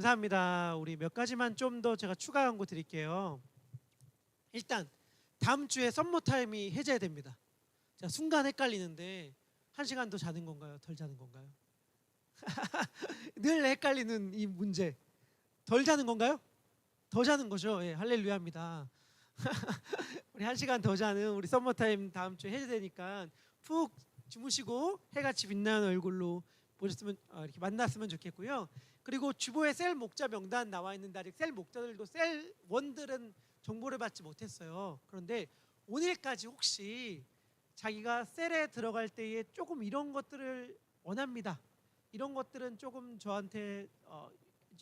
감사합니다. 우리 몇 가지만 좀 더 제가 추가 광고 드릴게요. 일단 다음 주에 썸머 타임이 해제됩니다. 자, 순간 헷갈리는데 1시간 더 자는 건가요? 덜 자는 건가요? 늘 헷갈리는 이 문제. 덜 자는 건가요? 더 자는 거죠. 예, 할렐루야입니다. 우리 1시간 더 자는 우리 썸머 타임 다음 주에 해제되니까 푹 주무시고 해같이 빛나는 얼굴로 보셨으면 이렇게 만났으면 좋겠고요. 그리고 주보에 셀 목자 명단 나와 있는데 아직 셀 목자들도 셀 원들은 정보를 받지 못했어요. 그런데 오늘까지 혹시 자기가 셀에 들어갈 때에 조금 이런 것들을 원합니다. 이런 것들은 조금 저한테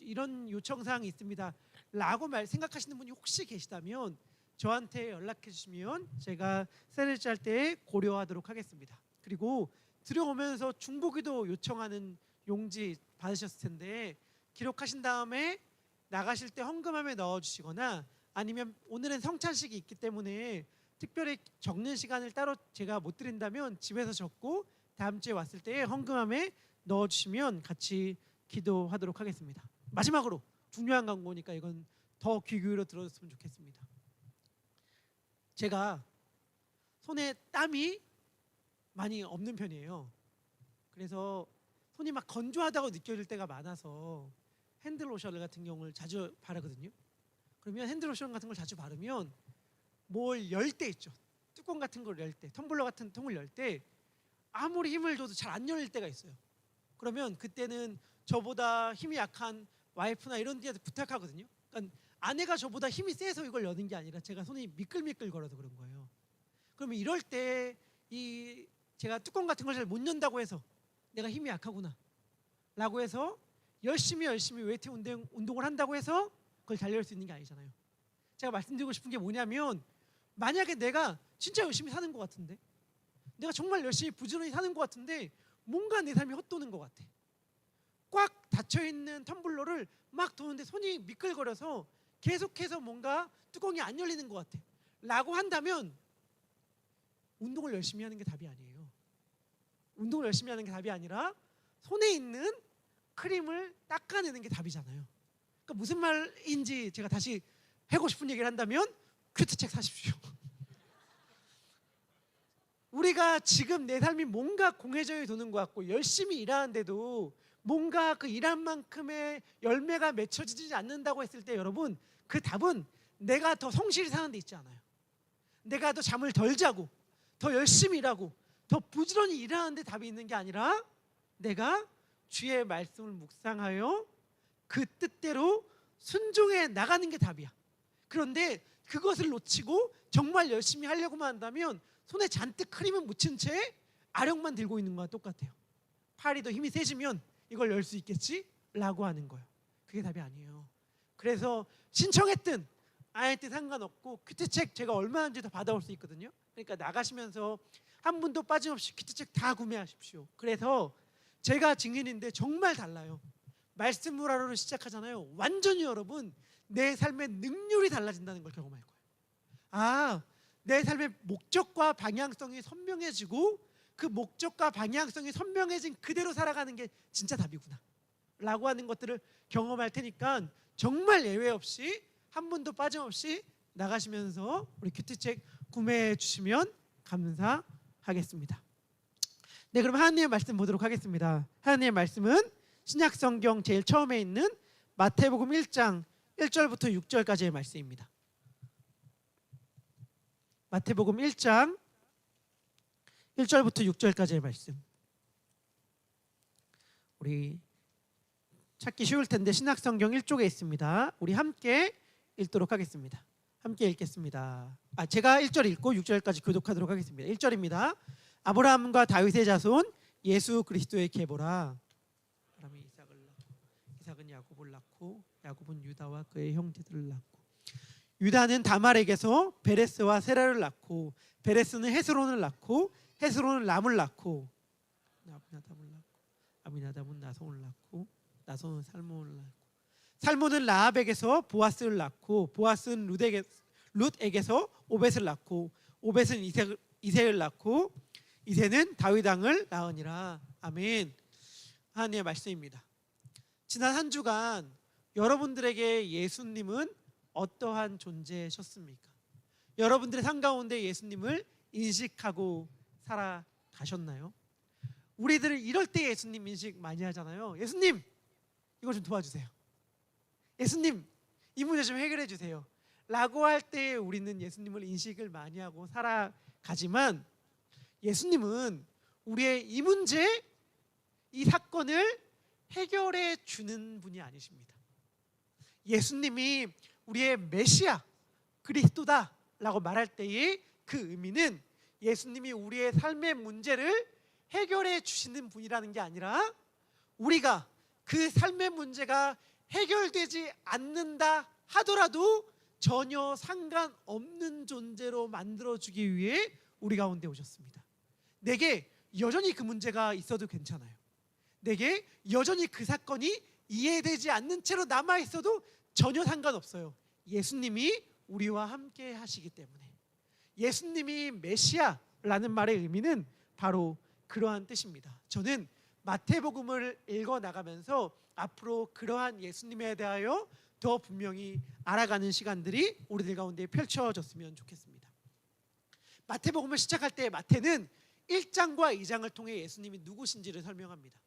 이런 요청사항이 있습니다. 라고 생각하시는 분이 혹시 계시다면 저한테 연락해 주시면 제가 셀을 짤 때 고려하도록 하겠습니다. 그리고 들어오면서 중보기도 요청하는 용지 받으셨을 텐데 기록하신 다음에 나가실 때 헌금함에 넣어주시거나 아니면 오늘은 성찬식이 있기 때문에 특별히 적는 시간을 따로 제가 못 드린다면 집에서 적고 다음 주에 왔을 때 헌금함에 넣어주시면 같이 기도하도록 하겠습니다. 마지막으로 중요한 광고니까 이건 더 귀 기울여 들어줬으면 좋겠습니다. 제가 손에 땀이 많이 없는 편이에요. 그래서 손이 막 건조하다고 느껴질 때가 많아서 핸드로션 같은 경우를 자주 바르거든요. 그러면 핸드로션 같은 걸 자주 바르면 뭘 열 때 있죠. 뚜껑 같은 걸 열 때, 텀블러 같은 통을 열 때 아무리 힘을 줘도 잘 안 열릴 때가 있어요. 그러면 그때는 저보다 힘이 약한 와이프나 이런 데한테 부탁하거든요. 그러니까 아내가 저보다 힘이 세서 이걸 여는 게 아니라 제가 손이 미끌미끌 걸어서 그런 거예요. 그러면 이럴 때 제가 뚜껑 같은 걸 잘 못 연다고 해서 내가 힘이 약하구나 라고 해서 열심히 웨이트 운동을 한다고 해서 그걸 잘 열 수 있는 게 아니잖아요. 제가 말씀드리고 싶은 게 뭐냐면 만약에 내가 진짜 열심히 사는 것 같은데 내가 정말 열심히 부지런히 사는 것 같은데 뭔가 내 삶이 헛도는 것 같아. 꽉 닫혀있는 텀블러를 막 도는데 손이 미끌거려서 계속해서 뭔가 뚜껑이 안 열리는 것 같아 라고 한다면 운동을 열심히 하는 게 답이 아니에요. 운동을 열심히 하는 게 답이 아니라 손에 있는 크림을 닦아내는 게 답이잖아요. 그러니까 무슨 말인지 제가 다시 하고 싶은 얘기를 한다면 큐트책 사십시오. 우리가 지금 내 삶이 뭔가 공회전이 도는 것 같고 열심히 일하는데도 뭔가 그 일한 만큼의 열매가 맺혀지지 않는다고 했을 때 여러분 그 답은 내가 더 성실히 사는 데 있지 않아요. 내가 더 잠을 덜 자고 더 열심히 일하고 더 부지런히 일하는 데 답이 있는 게 아니라 내가 주의 말씀을 묵상하여 그 뜻대로 순종해 나가는 게 답이야. 그런데 그것을 놓치고 정말 열심히 하려고만 한다면 손에 잔뜩 크림을 묻힌 채 아령만 들고 있는 거와 똑같아요. 팔이 더 힘이 세지면 이걸 열 수 있겠지? 라고 하는 거예요. 그게 답이 아니에요. 그래서 신청했든 안 했든 상관없고 큐트책 제가 얼마든지 더 받아올 수 있거든요. 그러니까 나가시면서 한 분도 빠짐없이 큐트책 다 구매하십시오. 그래서 제가 증인인데 정말 달라요. 말씀을 하루로 시작하잖아요. 완전히 여러분 내 삶의 능률이 달라진다는 걸 경험할 거예요. 아, 내 삶의 목적과 방향성이 선명해지고 그 목적과 방향성이 선명해진 그대로 살아가는 게 진짜 답이구나 라고 하는 것들을 경험할 테니까 정말 예외 없이 한 분도 빠짐없이 나가시면서 우리 큐트책 구매해 주시면 감사하겠습니다. 네, 그럼 하나님의 말씀 보도록 하겠습니다. 하나님의 말씀은 신약성경 제일 처음에 있는 마태복음 1장 1절부터 6절까지의 말씀입니다. 마태복음 1장 1절부터 6절까지의 말씀. 우리 찾기 쉬울 텐데 신약성경 1쪽에 있습니다. 우리 함께 읽도록 하겠습니다. 함께 읽겠습니다. 제가 1절 읽고 6절까지 교독하도록 하겠습니다. 1절입니다. 아브라함과 다윗의 자손 예수 그리스도의 계보라. 아브라함이 이삭을 낳고 이삭은 야곱을 낳고 야곱은 유다와 그의 형제들을 낳고 유다는 다말에게서 베레스와 세라를 낳고 베레스는 헤스론을 낳고 헤스론은 람을 낳고 아미나답을 낳고 아미나답은 나손을 낳고 나손은 살몬을 낳고 살몬은 라합에게서 보아스를 낳고 보아스는 룻에게서 오벳을 낳고 오벳은 이새를 낳고 이새는 다윗 왕을 낳으니라. 아멘. 하나님의 말씀입니다. 지난 한 주간 여러분들에게 예수님은 어떠한 존재셨습니까? 여러분들의 삶 가운데 예수님을 인식하고 살아가셨나요? 우리들은 이럴 때 예수님 인식 많이 하잖아요. 예수님, 이거 좀 도와주세요. 예수님, 이 문제 좀 해결해 주세요. 라고 할 때 우리는 예수님을 인식을 많이 하고 살아가지만, 예수님은 우리의 이 문제, 이 사건을 해결해 주는 분이 아니십니다. 예수님이 우리의 메시아, 그리스도다 라고 말할 때의 그 의미는 예수님이 우리의 삶의 문제를 해결해 주시는 분이라는 게 아니라, 우리가 그 삶의 문제가 해결되지 않는다 하더라도 전혀 상관없는 존재로 만들어주기 위해 우리 가운데 오셨습니다. 내게 여전히 그 문제가 있어도 괜찮아요. 내게 여전히 그 사건이 이해되지 않는 채로 남아있어도 전혀 상관없어요. 예수님이 우리와 함께 하시기 때문에. 예수님이 메시아라는 말의 의미는 바로 그러한 뜻입니다. 저는 마태복음을 읽어나가면서 앞으로 그러한 예수님에 대하여 더 분명히 알아가는 시간들이 우리들 가운데 펼쳐졌으면 좋겠습니다. 마태복음을 시작할 때 마태는 1장과 2장을 통해 예수님이 누구신지를 설명합니다.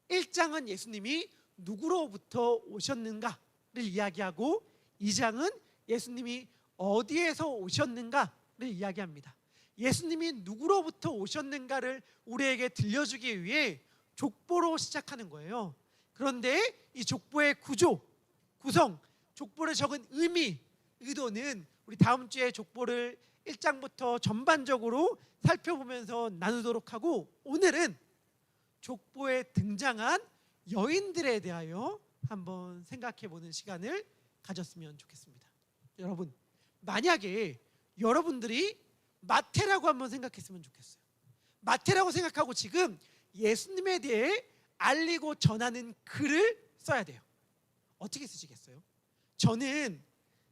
1장은 예수님이 누구로부터 오셨는가를 이야기하고, 2장은 예수님이 어디에서 오셨는가를 이야기합니다. 예수님이 누구로부터 오셨는가를 우리에게 들려주기 위해 족보로 시작하는 거예요. 그런데 이 족보의 구성, 족보를 적은 의미, 의도는 우리 다음 주에 족보를 1장부터 전반적으로 살펴보면서 나누도록 하고, 오늘은 족보에 등장한 여인들에 대하여 한번 생각해보는 시간을 가졌으면 좋겠습니다. 여러분, 만약에 여러분들이 마태라고 한번 생각했으면 좋겠어요. 마태라고 생각하고 지금 예수님에 대해 알리고 전하는 글을 써야 돼요. 어떻게 쓰시겠어요? 저는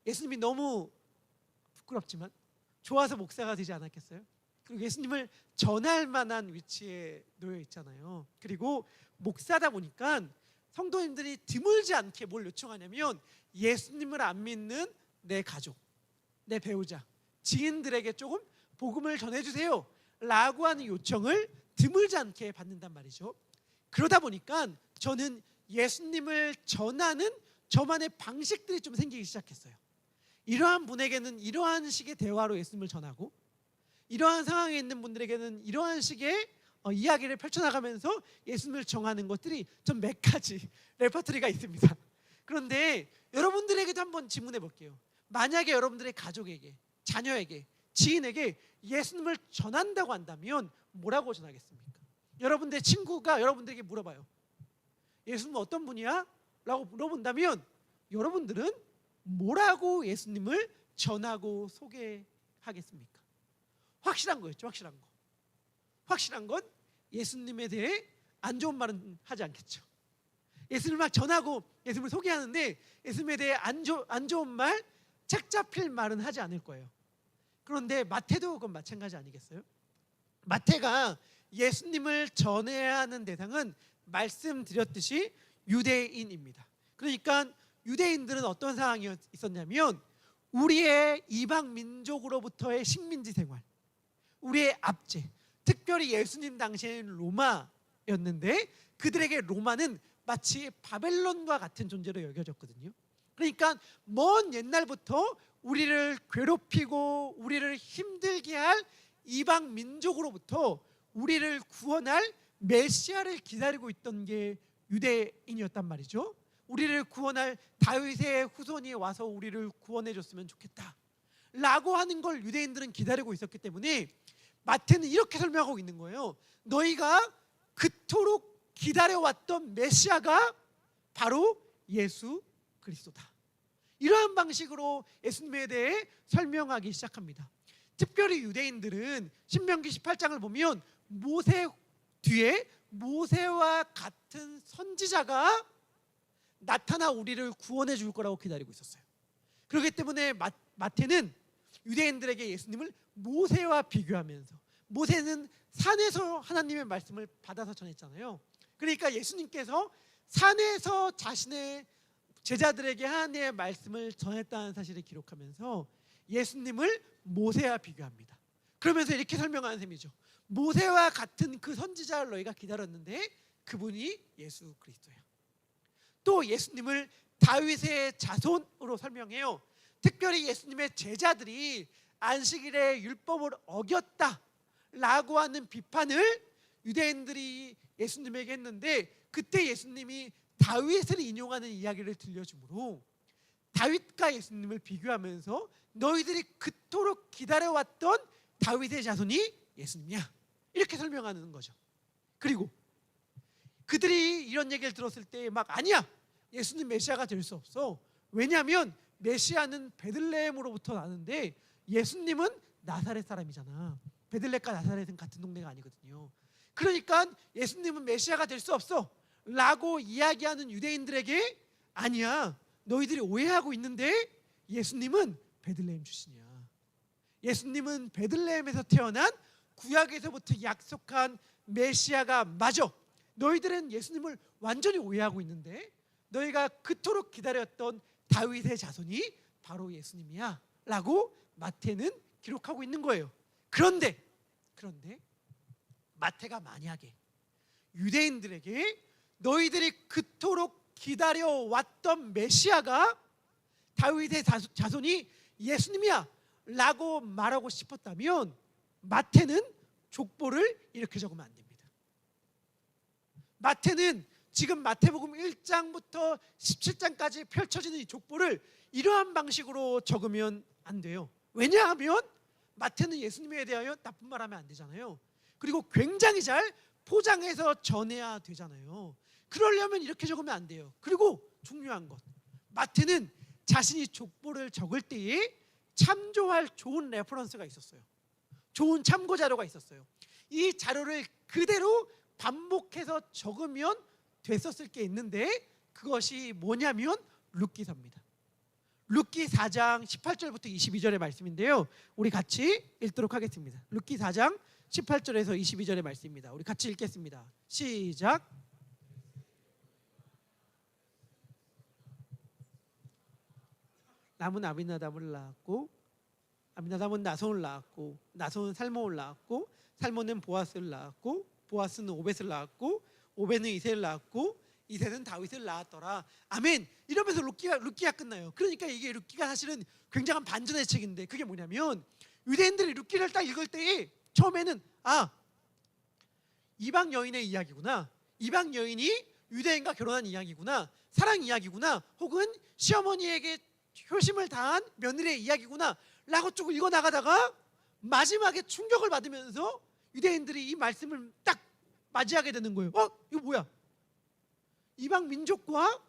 예수님이 너무 부끄럽지만 좋아서 목사가 되지 않았겠어요? 그리고 예수님을 전할 만한 위치에 놓여 있잖아요. 그리고 목사다 보니까 성도님들이 드물지 않게 뭘 요청하냐면, 예수님을 안 믿는 내 가족, 내 배우자, 지인들에게 조금 복음을 전해주세요 라고 하는 요청을 드물지 않게 받는단 말이죠. 그러다 보니까 저는 예수님을 전하는 저만의 방식들이 좀 생기기 시작했어요. 이러한 분에게는 이러한 식의 대화로 예수님을 전하고, 이러한 상황에 있는 분들에게는 이러한 식의 이야기를 펼쳐나가면서 예수님을 정하는 것들이 좀 몇 가지 레퍼토리가 있습니다. 그런데 여러분들에게도 한번 질문해 볼게요. 만약에 여러분들의 가족에게, 자녀에게, 지인에게 예수님을 전한다고 한다면 뭐라고 전하겠습니까? 여러분들의 친구가 여러분들에게 물어봐요. 예수님은 어떤 분이야? 라고 물어본다면 여러분들은 뭐라고 예수님을 전하고 소개하겠습니까? 확실한 거였죠. 확실한 건 예수님에 대해 안 좋은 말은 하지 않겠죠. 예수님을 막 전하고 예수님을 소개하는데 예수님에 대해 안 좋은 말, 책 잡힐 말은 하지 않을 거예요. 그런데 마태도 그건 마찬가지 아니겠어요? 마태가 예수님을 전해야 하는 대상은 말씀드렸듯이 유대인입니다. 그러니까 유대인들은 어떤 상황이 있었냐면, 우리의 이방 민족으로부터의 식민지 생활, 우리의 압제, 특별히 예수님 당시에는 로마였는데 그들에게 로마는 마치 바벨론과 같은 존재로 여겨졌거든요. 그러니까 먼 옛날부터 우리를 괴롭히고 우리를 힘들게 할 이방 민족으로부터 우리를 구원할 메시아를 기다리고 있던 게 유대인이었단 말이죠. 우리를 구원할 다윗의 후손이 와서 우리를 구원해 줬으면 좋겠다 라고 하는 걸 유대인들은 기다리고 있었기 때문에 마태는 이렇게 설명하고 있는 거예요. 너희가 그토록 기다려왔던 메시아가 바로 예수 그리스도다. 이러한 방식으로 예수님에 대해 설명하기 시작합니다. 특별히 유대인들은 신명기 18장을 보면 모세 뒤에 모세와 같은 선지자가 나타나 우리를 구원해 줄 거라고 기다리고 있었어요. 그렇기 때문에 마태는 유대인들에게 예수님을 모세와 비교하면서, 모세는 산에서 하나님의 말씀을 받아서 전했잖아요. 그러니까 예수님께서 산에서 자신의 제자들에게 하나님의 말씀을 전했다는 사실을 기록하면서 예수님을 모세와 비교합니다. 그러면서 이렇게 설명하는 셈이죠. 모세와 같은 그 선지자를 너희가 기다렸는데 그분이 예수 그리스도야. 또 예수님을 다윗의 자손으로 설명해요. 특별히 예수님의 제자들이 안식일의 율법을 어겼다라고 하는 비판을 유대인들이 예수님에게 했는데, 그때 예수님이 다윗을 인용하는 이야기를 들려주므로 다윗과 예수님을 비교하면서 너희들이 그토록 기다려왔던 다윗의 자손이 예수님이야, 이렇게 설명하는 거죠. 그리고 그들이 이런 얘기를 들었을 때 막 아니야, 예수님 메시아가 될 수 없어. 왜냐하면 메시아는 베들레헴으로부터 나는데 예수님은 나사렛 사람이잖아. 베들레헴과 나사렛은 같은 동네가 아니거든요. 그러니까 예수님은 메시아가 될 수 없어 라고 이야기하는 유대인들에게 아니야, 너희들이 오해하고 있는데 예수님은 베들레헴 출신이야. 예수님은 베들레헴에서 태어난 구약에서부터 약속한 메시아가 맞아. 너희들은 예수님을 완전히 오해하고 있는데 너희가 그토록 기다렸던 다윗의 자손이 바로 예수님이야 라고 마태는 기록하고 있는 거예요. 그런데 마태가 만약에 유대인들에게 너희들이 그토록 기다려왔던 메시아가 다윗의 자손이 예수님이야 라고 말하고 싶었다면 마태는 족보를 이렇게 적으면 안 됩니다. 마태는 지금 마태복음 1장부터 17장까지 펼쳐지는 이 족보를 이러한 방식으로 적으면 안 돼요. 왜냐하면 마태는 예수님에 대하여 나쁜 말하면 안 되잖아요. 그리고 굉장히 잘 포장해서 전해야 되잖아요. 그러려면 이렇게 적으면 안 돼요. 그리고 중요한 것, 마태는 자신이 족보를 적을 때에 참조할 좋은 레퍼런스가 있었어요. 좋은 참고 자료가 있었어요. 이 자료를 그대로 반복해서 적으면 됐었을 게 있는데 그것이 뭐냐면 룻기서입니다. 룻기 4장 18절부터 22절의 말씀인데요, 우리 같이 읽도록 하겠습니다. 룻기 4장 18절에서 22절의 말씀입니다. 우리 같이 읽겠습니다. 시작. 남은 아미나답을 낳았고 아미나답은 나손을 낳았고 나손은 살몬을 낳았고 살몬은 보아스를 낳았고 보아스는 오벳을 낳았고 오벳은 이새를 낳았고 이새는 다윗을 낳았더라. 아멘. 이러면서 룻기가 끝나요. 그러니까 이게 룻기가 사실은 굉장한 반전의 책인데, 그게 뭐냐면 유대인들이 룻기를 딱 읽을 때에 처음에는 이방 여인의 이야기구나, 이방 여인이 유대인과 결혼한 이야기구나, 사랑 이야기구나, 혹은 시어머니에게 효심을 다한 며느리의 이야기구나 라고 쭉 읽어나가다가 마지막에 충격을 받으면서 유대인들이 이 말씀을 딱 맞이하게 되는 거예요. 이거 뭐야? 이방 민족과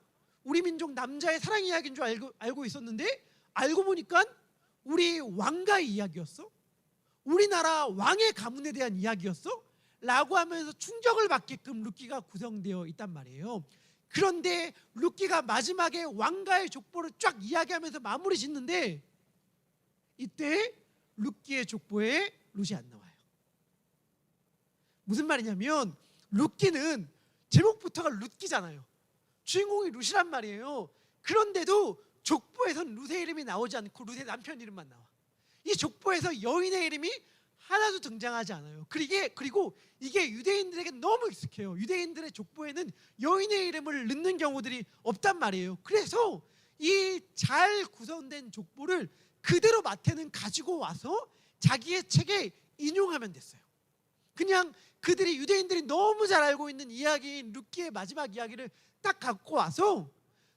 우리 민족 남자의 사랑 이야기인 줄 알고 있었는데 알고 보니까 우리 왕가의 이야기였어? 우리나라 왕의 가문에 대한 이야기였어? 라고 하면서 충격을 받게끔 룻기가 구성되어 있단 말이에요. 그런데 룻기가 마지막에 왕가의 족보를 쫙 이야기하면서 마무리 짓는데 이때 룻기의 족보에 룻이 안 나와요. 무슨 말이냐면 룻기는 제목부터가 룻기잖아요. 주인공이 룻이란 말이에요. 그런데도 족보에선 룻의 이름이 나오지 않고 룻의 남편 이름만 나와. 이 족보에서 여인의 이름이 하나도 등장하지 않아요. 그리고 이게 유대인들에게 너무 익숙해요. 유대인들의 족보에는 여인의 이름을 넣는 경우들이 없단 말이에요. 그래서 이 잘 구성된 족보를 그대로 마태는 가지고 와서 자기의 책에 인용하면 됐어요. 그냥 그들이 유대인들이 너무 잘 알고 있는 이야기인 룻기의 마지막 이야기를 딱 갖고 와서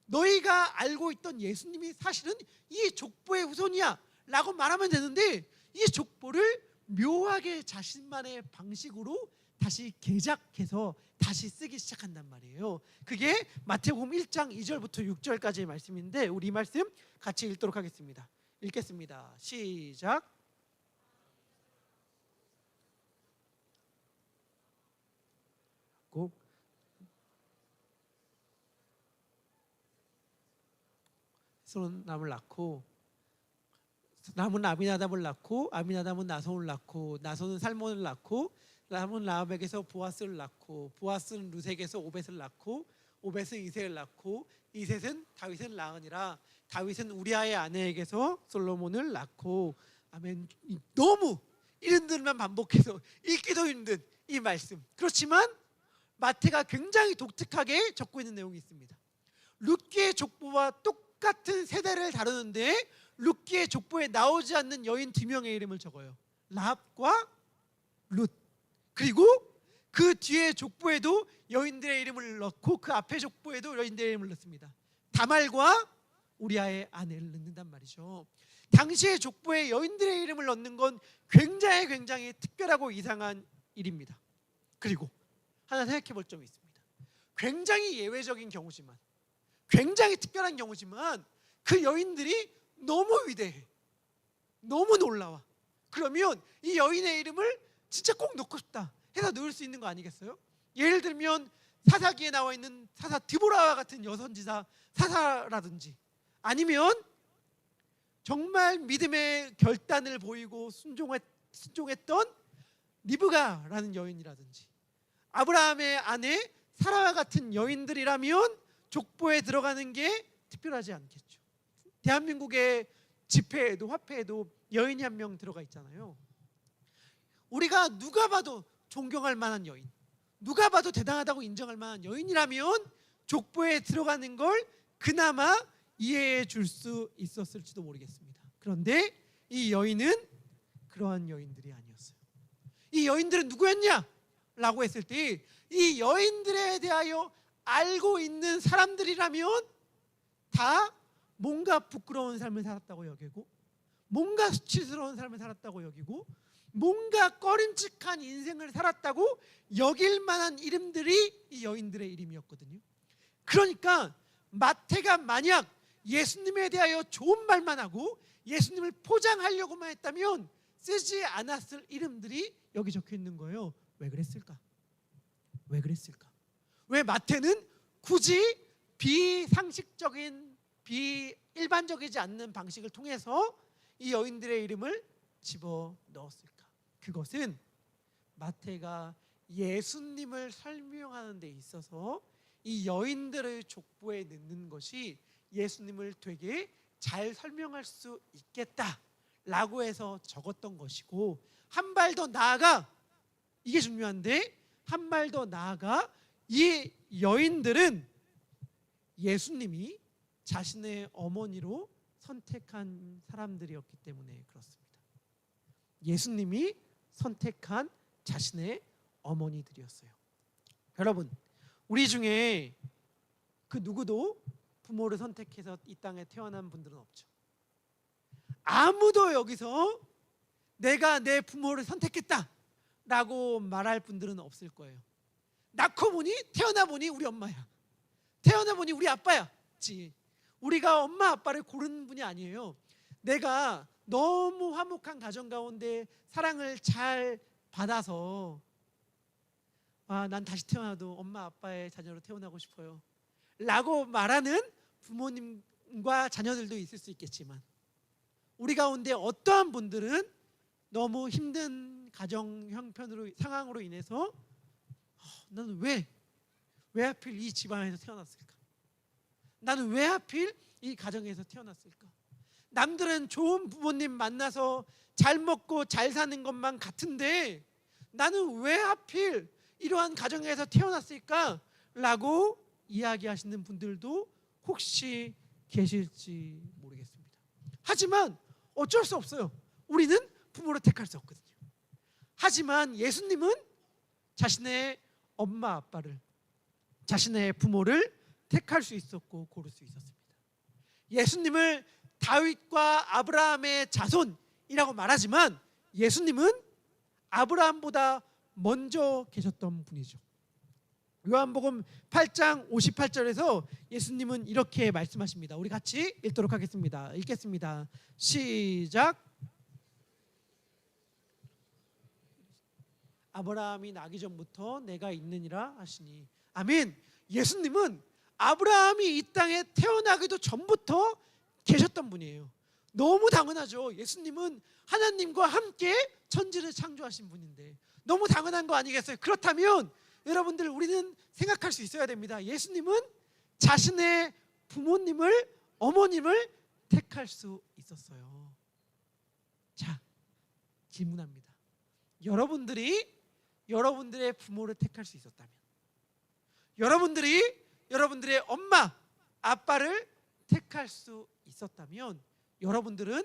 너희가 알고 있던 예수님이 사실은 이 족보의 후손이야 라고 말하면 되는데, 이 족보를 묘하게 자신만의 방식으로 다시 개작해서 다시 쓰기 시작한단 말이에요. 그게 마태복음 1장 2절부터 6절까지의 말씀인데 우리 이 말씀 같이 읽도록 하겠습니다. 읽겠습니다. 시작. 나손은 남을 낳고 남은 아미나답을 낳고 아미나답은 나손을 낳고 나손은 살몬을 낳고 살몬은 라합에게서 보아스를 낳고 보아스는 룻에게서 오벳을 낳고 오벳은 이셋을 낳고 이셋은 다윗을 낳으니라. 다윗은 우리아의 아내에게서 솔로몬을 낳고. 아멘. 너무 이름들만 반복해서 읽기도 힘든 이 말씀. 그렇지만 마태가 굉장히 독특하게 적고 있는 내용이 있습니다. 룻기의 족보와 똑같은 세대를 다루는데 룻기의 족보에 나오지 않는 여인 2명의 이름을 적어요. 라합과 룻. 그리고 그 뒤에 족보에도 여인들의 이름을 넣고 그 앞에 족보에도 여인들의 이름을 넣습니다. 다말과 우리아의 아내를 넣는단 말이죠. 당시의 족보에 여인들의 이름을 넣는 건 굉장히 특별하고 이상한 일입니다. 그리고 하나 생각해 볼 점이 있습니다. 굉장히 예외적인 경우지만, 굉장히 특별한 경우지만 그 여인들이 너무 위대해, 너무 놀라워. 그러면 이 여인의 이름을 진짜 꼭 넣고 싶다 해서 넣을 수 있는 거 아니겠어요? 예를 들면 사사기에 나와 있는 사사 드보라와 같은 여선지사 사사라든지, 아니면 정말 믿음의 결단을 보이고 순종했던 리브가라는 여인이라든지, 아브라함의 아내 사라와 같은 여인들이라면 족보에 들어가는 게 특별하지 않겠죠. 대한민국의 지폐에도 화폐에도 여인이 한 명 들어가 있잖아요. 우리가 누가 봐도 존경할 만한 여인, 누가 봐도 대단하다고 인정할 만한 여인이라면 족보에 들어가는 걸 그나마 이해해 줄 수 있었을지도 모르겠습니다. 그런데 이 여인은 그러한 여인들이 아니었어요. 이 여인들은 누구였냐? 라고 했을 때 이 여인들에 대하여 알고 있는 사람들이라면 다 뭔가 부끄러운 삶을 살았다고 여기고, 뭔가 수치스러운 삶을 살았다고 여기고, 뭔가 꺼림칙한 인생을 살았다고 여길 만한 이름들이 이 여인들의 이름이었거든요. 그러니까 마태가 만약 예수님에 대하여 좋은 말만 하고 예수님을 포장하려고만 했다면 쓰지 않았을 이름들이 여기 적혀 있는 거예요. 왜 그랬을까? 왜 그랬을까? 왜 마태는 굳이 비상식적인, 비일반적이지 않는 방식을 통해서 이 여인들의 이름을 집어넣었을까? 그것은 마태가 예수님을 설명하는 데 있어서 이 여인들의 족보에 넣는 것이 예수님을 되게 잘 설명할 수 있겠다라고 해서 적었던 것이고, 한 발 더 나아가, 이게 중요한데, 한 발 더 나아가 이 여인들은 예수님이 자신의 어머니로 선택한 사람들이었기 때문에 그렇습니다. 예수님이 선택한 자신의 어머니들이었어요. 여러분, 우리 중에 그 누구도 부모를 선택해서 이 땅에 태어난 분들은 없죠. 아무도 여기서 내가 내 부모를 선택했다 라고 말할 분들은 없을 거예요. 낳고 보니, 태어나 보니 우리 엄마야, 태어나 보니 우리 아빠야. 우리가 엄마 아빠를 고르는 분이 아니에요. 내가 너무 화목한 가정 가운데 사랑을 잘 받아서 난 다시 태어나도 엄마 아빠의 자녀로 태어나고 싶어요 라고 말하는 부모님과 자녀들도 있을 수 있겠지만, 우리 가운데 어떠한 분들은 너무 힘든 가정 형편으로, 상황으로 인해서 나는 왜 하필 이 집안에서 태어났을까? 나는 왜 하필 이 가정에서 태어났을까? 남들은 좋은 부모님 만나서 잘 먹고 잘 사는 것만 같은데 나는 왜 하필 이러한 가정에서 태어났을까? 라고 이야기하시는 분들도 혹시 계실지 모르겠습니다. 하지만 어쩔 수 없어요. 우리는 부모를 택할 수 없거든요. 하지만 예수님은 자신의 엄마 아빠를, 자신의 부모를 택할 수 있었고 고를 수 있었습니다. 예수님을 다윗과 아브라함의 자손이라고 말하지만 예수님은 아브라함보다 먼저 계셨던 분이죠. 요한복음 8장 58절에서 예수님은 이렇게 말씀하십니다. 우리 같이 읽도록 하겠습니다. 읽겠습니다. 시작. 아브라함이 나기 전부터 내가 있느니라 하시니. 아멘. 예수님은 아브라함이 이 땅에 태어나기도 전부터 계셨던 분이에요. 너무 당연하죠. 예수님은 하나님과 함께 천지를 창조하신 분인데 너무 당연한 거 아니겠어요? 그렇다면 여러분들, 우리는 생각할 수 있어야 됩니다. 예수님은 자신의 부모님을, 어머님을 택할 수 있었어요. 자, 질문합니다. 여러분들이 여러분들의 부모를 택할 수 있었다면, 여러분들이 여러분들의 엄마, 아빠를 택할 수 있었다면, 여러분들은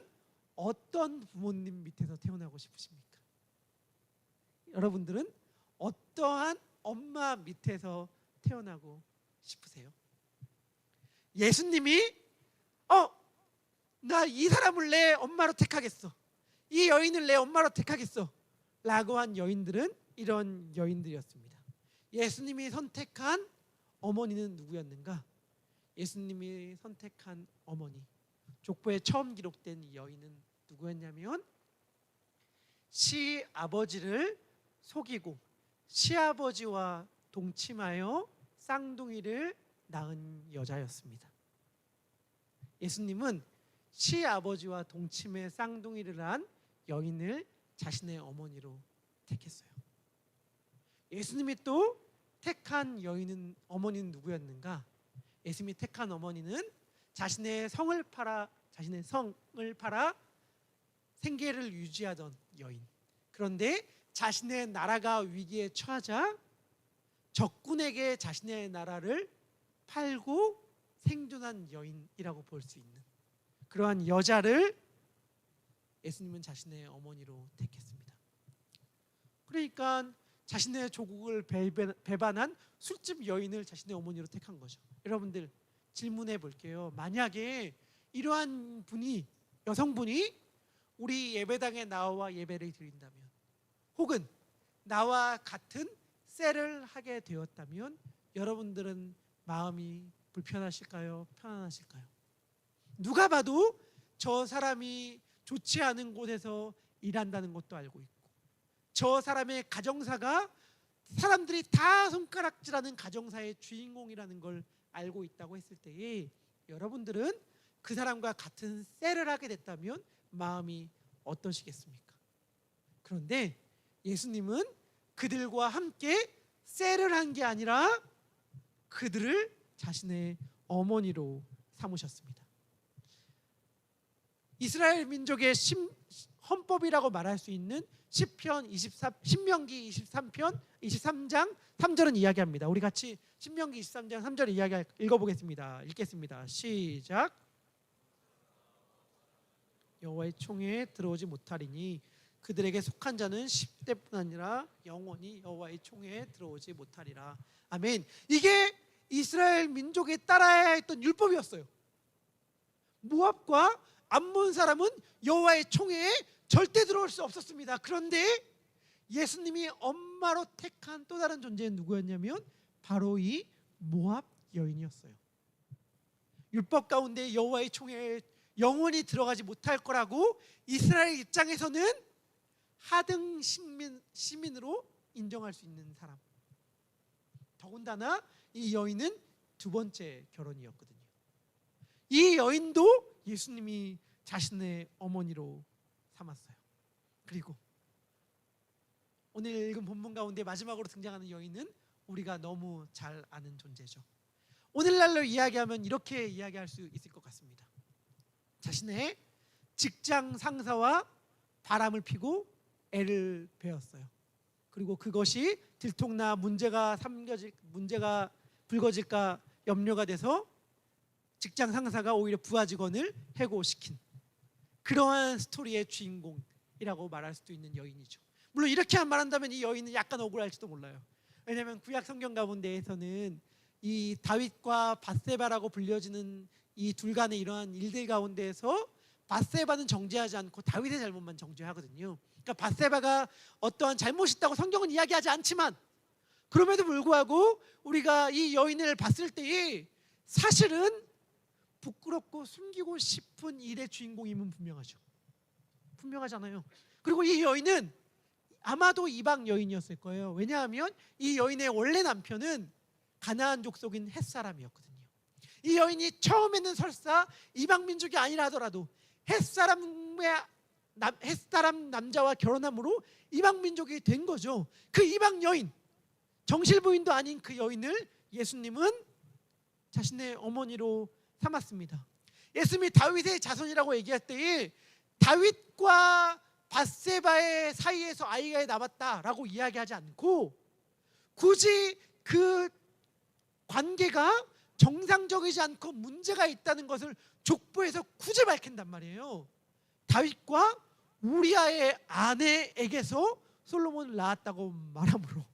어떤 부모님 밑에서 태어나고 싶으십니까? 여러분들은 어떠한 엄마 밑에서 태어나고 싶으세요? 예수님이 나 이 사람을 내 엄마로 택하겠어, 이 여인을 내 엄마로 택하겠어 라고 한 여인들은 이런 여인들이었습니다. 예수님이 선택한 어머니는 누구였는가? 예수님이 선택한 어머니, 족보에 처음 기록된 이 여인은 누구였냐면 시아버지를 속이고 시아버지와 동침하여 쌍둥이를 낳은 여자였습니다. 예수님은 시아버지와 동침해 쌍둥이를 낳은 여인을 자신의 어머니로 택했어요. 예수님이 또 택한 여인은, 어머니는 누구였는가? 예수님이 택한 어머니는 자신의 성을 팔아 생계를 유지하던 여인. 그런데 자신의 나라가 위기에 처하자 적군에게 자신의 나라를 팔고 생존한 여인이라고 볼 수 있는 그러한 여자를 예수님은 자신의 어머니로 택했습니다. 그러니까 자신의 조국을 배반한 술집 여인을 자신의 어머니로 택한 거죠. 여러분들 질문해 볼게요. 만약에 이러한 분이, 여성분이 우리 예배당에 나와 예배를 드린다면, 혹은 나와 같은 셀을 하게 되었다면 여러분들은 마음이 불편하실까요? 편안하실까요? 누가 봐도 저 사람이 좋지 않은 곳에서 일한다는 것도 알고 있고, 저 사람의 가정사가 사람들이 다 손가락질하는 가정사의 주인공이라는 걸 알고 있다고 했을 때에 여러분들은 그 사람과 같은 셀을 하게 됐다면 마음이 어떠시겠습니까? 그런데 예수님은 그들과 함께 셀을 한 게 아니라 그들을 자신의 어머니로 삼으셨습니다. 이스라엘 민족의 헌법이라고 말할 수 있는 신명기 23장 3절은 이야기합니다. 우리 같이 신명기 23장 3절 읽어보겠습니다. 읽겠습니다. 시작. 여호와의 총회에 들어오지 못하리니 그들에게 속한 자는 10대뿐 아니라 영원히 여호와의 총회에 들어오지 못하리라. 아멘. 이게 이스라엘 민족이 따라야 했던 율법이었어요. 모압과 암몬 사람은 여호와의 총회에 절대 들어올 수 없었습니다. 그런데 예수님이 엄마로 택한 또 다른 존재는 누구였냐면 바로 이 모압 여인이었어요. 율법 가운데 여호와의 총회에 영원히 들어가지 못할 거라고 이스라엘 입장에서는 하등 시민으로 인정할 수 있는 사람. 더군다나 이 여인은 두 번째 결혼이었거든요. 이 여인도 예수님이 자신의 어머니로 삼았어요. 그리고 오늘 읽은 본문 가운데 마지막으로 등장하는 여인은 우리가 너무 잘 아는 존재죠. 오늘날로 이야기하면 이렇게 이야기할 수 있을 것 같습니다. 자신의 직장 상사와 바람을 피고 애를 베었어요. 그리고 그것이 들통나 문제가 불거질까 염려가 돼서 직장 상사가 오히려 부하 직원을 해고시킨 그러한 스토리의 주인공이라고 말할 수도 있는 여인이죠. 물론 이렇게 말한다면 이 여인은 약간 억울할지도 몰라요. 왜냐하면 구약 성경 가운데에서는 이 다윗과 밧세바라고 불려지는 이 둘 간의 이러한 일들 가운데에서 밧세바는 정죄하지 않고 다윗의 잘못만 정죄하거든요. 그러니까 밧세바가 어떠한 잘못이 있다고 성경은 이야기하지 않지만 그럼에도 불구하고 우리가 이 여인을 봤을 때에 사실은 부끄럽고 숨기고 싶은 일의 주인공임은 분명하잖아요. 그리고 이 여인은 아마도 이방 여인이었을 거예요. 왜냐하면 이 여인의 원래 남편은 가나안 족속인 헷 사람이었거든요. 이 여인이 처음에는 설사 이방 민족이 아니라 하더라도 헷 사람 남자와 결혼함으로 이방 민족이 된 거죠. 그 이방 여인, 정실부인도 아닌 그 여인을 예수님은 자신의 어머니로 삼았습니다. 예수님이 다윗의 자손이라고 얘기할 때에 다윗과 밧세바의 사이에서 아이가 남았다라고 이야기하지 않고 굳이 그 관계가 정상적이지 않고 문제가 있다는 것을 족보에서 굳이 밝힌단 말이에요. 다윗과 우리아의 아내에게서 솔로몬을 낳았다고 말하므로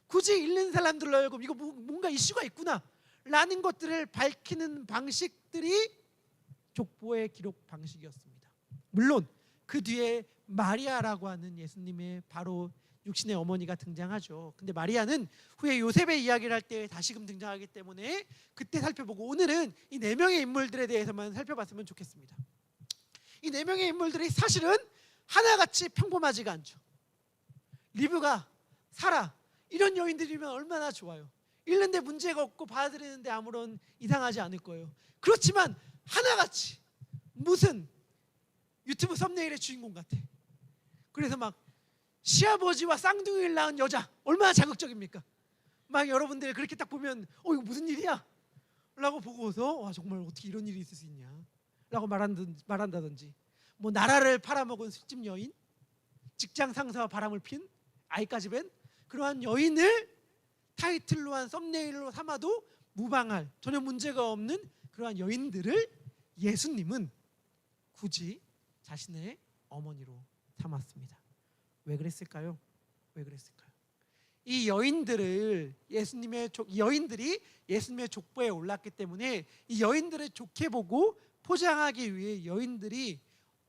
굳이 읽는 사람들로 하여금 이거 뭔가 이슈가 있구나 라는 것들을 밝히는 방식들이 족보의 기록 방식이었습니다. 물론 그 뒤에 마리아라고 하는 예수님의 바로 육신의 어머니가 등장하죠. 근데 마리아는 후에 요셉의 이야기를 할 때 다시금 등장하기 때문에 그때 살펴보고 오늘은 이 네 명의 인물들에 대해서만 살펴봤으면 좋겠습니다. 이 네 명의 인물들이 사실은 하나같이 평범하지가 않죠. 리브가, 사라 이런 여인들이면 얼마나 좋아요. 읽는데 문제가 없고 받아들이는데 아무런 이상하지 않을 거예요. 그렇지만 하나같이 무슨 유튜브 썸네일의 주인공 같아. 그래서 막 시아버지와 쌍둥이를 낳은 여자 얼마나 자극적입니까? 막 여러분들 그렇게 딱 보면 이거 무슨 일이야? 라고 보고서 와 정말 어떻게 이런 일이 있을 수 있냐? 라고 말한다든지 뭐 나라를 팔아먹은 술집 여인, 직장 상사와 바람을 핀 아이까지 뵌 그러한 여인을 타이틀로 한 썸네일로 삼아도 무방할 전혀 문제가 없는 그러한 여인들을 예수님은 굳이 자신의 어머니로 삼았습니다. 왜 그랬을까요? 왜 그랬을까요? 이 여인들이 예수님의 족보에 올랐기 때문에 이 여인들을 좋게 보고 포장하기 위해 여인들이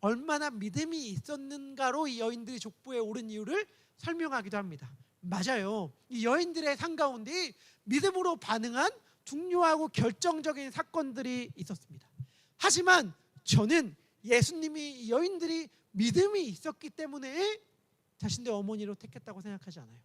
얼마나 믿음이 있었는가로 이 여인들이 족보에 오른 이유를 설명하기도 합니다. 맞아요. 이 여인들의 삶 가운데 믿음으로 반응한 중요하고 결정적인 사건들이 있었습니다. 하지만 저는 예수님이 이 여인들이 믿음이 있었기 때문에 자신의 어머니로 택했다고 생각하지 않아요.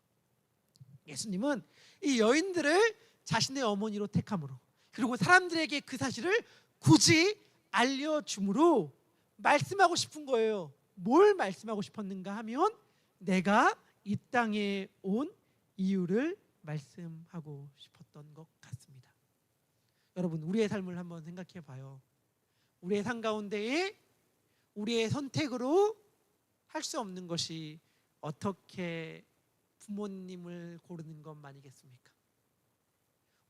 예수님은 이 여인들을 자신의 어머니로 택함으로 그리고 사람들에게 그 사실을 굳이 알려줌으로 말씀하고 싶은 거예요. 뭘 말씀하고 싶었는가 하면 내가 이 땅에 온 이유를 말씀하고 싶었던 것 같습니다. 여러분 우리의 삶을 한번 생각해 봐요. 우리의 삶 가운데에 우리의 선택으로 할 수 없는 것이 어떻게 부모님을 고르는 것만이겠습니까?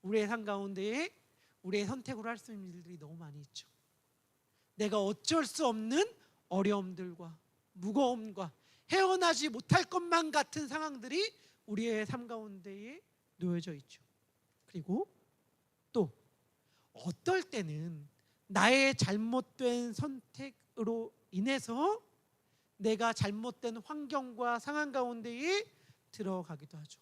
우리의 삶 가운데에 우리의 선택으로 할 수 있는 일들이 너무 많이 있죠. 내가 어쩔 수 없는 어려움들과 무거움과 헤어나지 못할 것만 같은 상황들이 우리의 삶 가운데에 놓여져 있죠. 그리고 또 어떨 때는 나의 잘못된 선택으로 인해서 내가 잘못된 환경과 상황 가운데에 들어가기도 하죠.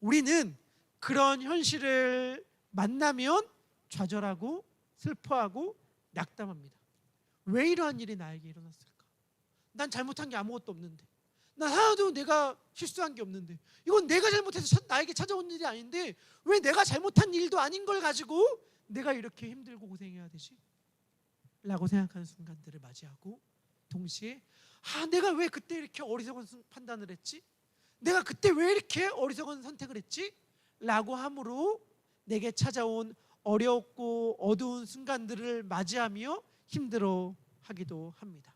우리는 그런 현실을 만나면 좌절하고 슬퍼하고 낙담합니다. 왜 이러한 일이 나에게 일어났을까? 난 잘못한 게 아무것도 없는데, 난 하나도 내가 실수한 게 없는데, 이건 내가 잘못해서 나에게 찾아온 일이 아닌데 왜 내가 잘못한 일도 아닌 걸 가지고 내가 이렇게 힘들고 고생해야 되지? 라고 생각하는 순간들을 맞이하고 동시에 내가 왜 그때 이렇게 어리석은 판단을 했지? 내가 그때 왜 이렇게 어리석은 선택을 했지? 라고 함으로 내게 찾아온 어렵고 어두운 순간들을 맞이하며 힘들어하기도 합니다.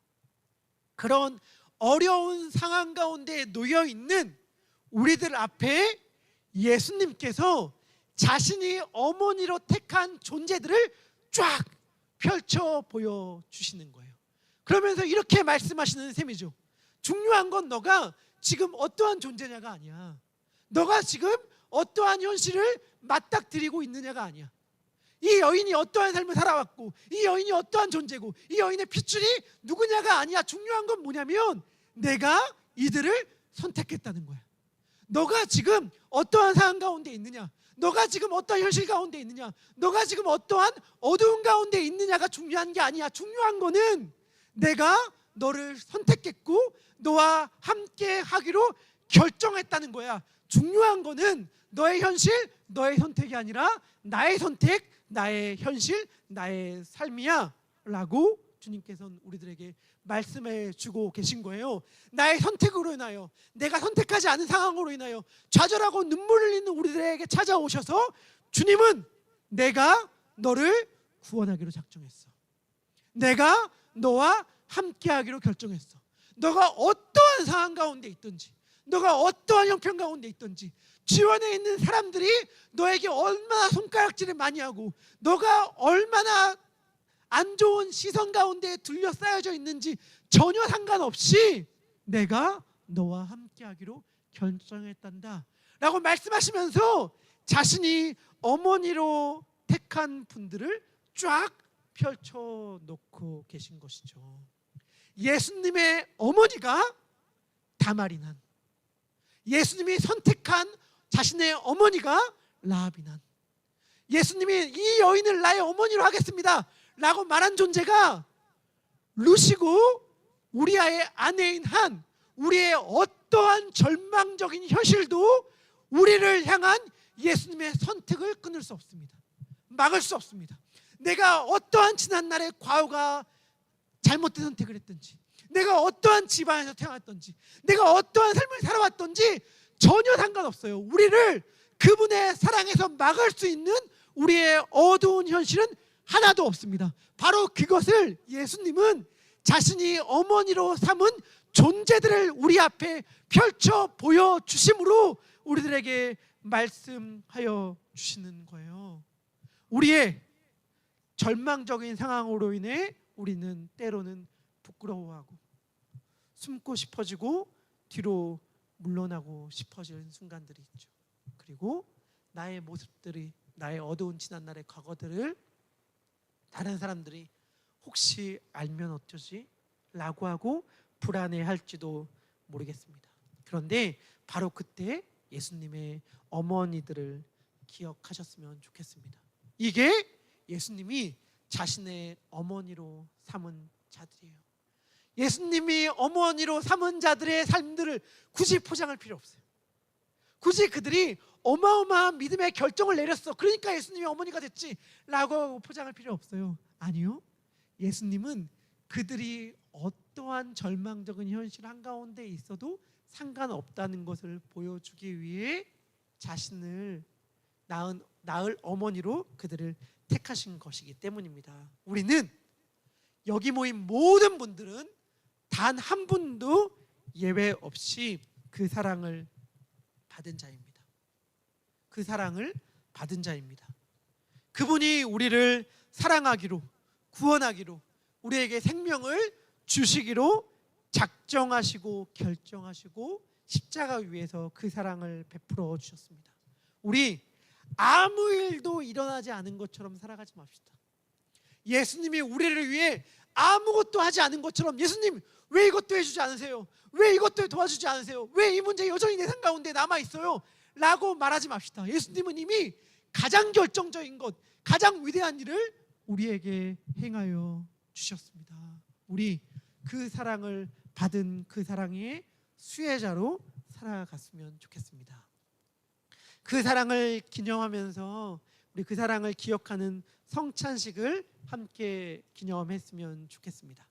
그런 어려운 상황 가운데 놓여 있는 우리들 앞에 예수님께서 자신이 어머니로 택한 존재들을 쫙 펼쳐 보여주시는 거예요. 그러면서 이렇게 말씀하시는 셈이죠. 중요한 건 너가 지금 어떠한 존재냐가 아니야. 너가 지금 어떠한 현실을 맞닥뜨리고 있느냐가 아니야. 이 여인이 어떠한 삶을 살아왔고 이 여인이 어떠한 존재고 이 여인의 핏줄이 누구냐가 아니야. 중요한 건 뭐냐면 내가 이들을 선택했다는 거야. 너가 지금 어떠한 상황 가운데 있느냐, 너가 지금 어떠한 현실 가운데 있느냐, 너가 지금 어떠한 어두운 가운데 있느냐가 중요한 게 아니야. 중요한 거는 내가 너를 선택했고 너와 함께 하기로 결정했다는 거야. 중요한 거는 너의 현실, 너의 선택이 아니라 나의 선택, 나의 현실, 나의 삶이야 라고 주님께서는 우리들에게 말씀해 주고 계신 거예요. 나의 선택으로 인하여, 내가 선택하지 않은 상황으로 인하여 좌절하고 눈물을 흘리는 우리들에게 찾아오셔서 주님은 내가 너를 구원하기로 작정했어. 내가 너와 함께하기로 결정했어. 너가 어떠한 상황 가운데 있든지, 너가 어떠한 형편 가운데 있든지, 주변에 있는 사람들이 너에게 얼마나 손가락질을 많이 하고 너가 얼마나 안 좋은 시선 가운데 둘러싸여져 있는지 전혀 상관없이 내가 너와 함께하기로 결정했단다 라고 말씀하시면서 자신이 어머니로 택한 분들을 쫙 펼쳐놓고 계신 것이죠. 예수님의 어머니가 다말이난, 예수님이 선택한 자신의 어머니가 라합이난, 예수님이 이 여인을 나의 어머니로 하겠습니다 라고 말한 존재가 루시고 우리아의 아내인 한, 우리의 어떠한 절망적인 현실도 우리를 향한 예수님의 선택을 끊을 수 없습니다. 막을 수 없습니다. 내가 어떠한 지난날의 과거가 잘못된 선택을 했든지, 내가 어떠한 집안에서 태어났든지, 내가 어떠한 삶을 살아왔든지 전혀 상관없어요. 우리를 그분의 사랑에서 막을 수 있는 우리의 어두운 현실은 하나도 없습니다. 바로 그것을 예수님은 자신이 어머니로 삼은 존재들을 우리 앞에 펼쳐 보여주심으로 우리들에게 말씀하여 주시는 거예요. 우리의 절망적인 상황으로 인해 우리는 때로는 부끄러워하고 숨고 싶어지고 뒤로 물러나고 싶어지는 순간들이 있죠. 그리고 나의 모습들이, 나의 어두운 지난날의 과거들을 다른 사람들이 혹시 알면 어쩌지? 라고 하고 불안해할지도 모르겠습니다. 그런데 바로 그때 예수님의 어머니들을 기억하셨으면 좋겠습니다. 이게 예수님이 자신의 어머니로 삼은 자들이에요. 예수님이 어머니로 삼은 자들의 삶들을 굳이 포장할 필요 없어요. 굳이 그들이 어마어마한 믿음의 결정을 내렸어, 그러니까 예수님이 어머니가 됐지 라고 포장할 필요 없어요. 아니요, 예수님은 그들이 어떠한 절망적인 현실 한가운데 있어도 상관없다는 것을 보여주기 위해 자신을 낳을 어머니로 그들을 택하신 것이기 때문입니다. 우리는 여기 모인 모든 분들은 단 한 분도 예외 없이 그 사랑을 받은 자입니다. 그 사랑을 받은 자입니다. 그분이 우리를 사랑하기로, 구원하기로, 우리에게 생명을 주시기로 작정하시고 결정하시고 십자가 위에서 그 사랑을 베풀어 주셨습니다. 우리 아무 일도 일어나지 않은 것처럼 살아가지 맙시다. 예수님이 우리를 위해 아무것도 하지 않은 것처럼, 예수님 왜 이것도 해주지 않으세요? 왜 이것도 도와주지 않으세요? 왜 이 문제 여전히 내 삶 가운데 남아있어요? 라고 말하지 맙시다. 예수님은 이미 가장 결정적인 것, 가장 위대한 일을 우리에게 행하여 주셨습니다. 우리 그 사랑을 받은 그 사랑의 수혜자로 살아갔으면 좋겠습니다. 그 사랑을 기념하면서 우리 그 사랑을 기억하는 성찬식을 함께 기념했으면 좋겠습니다.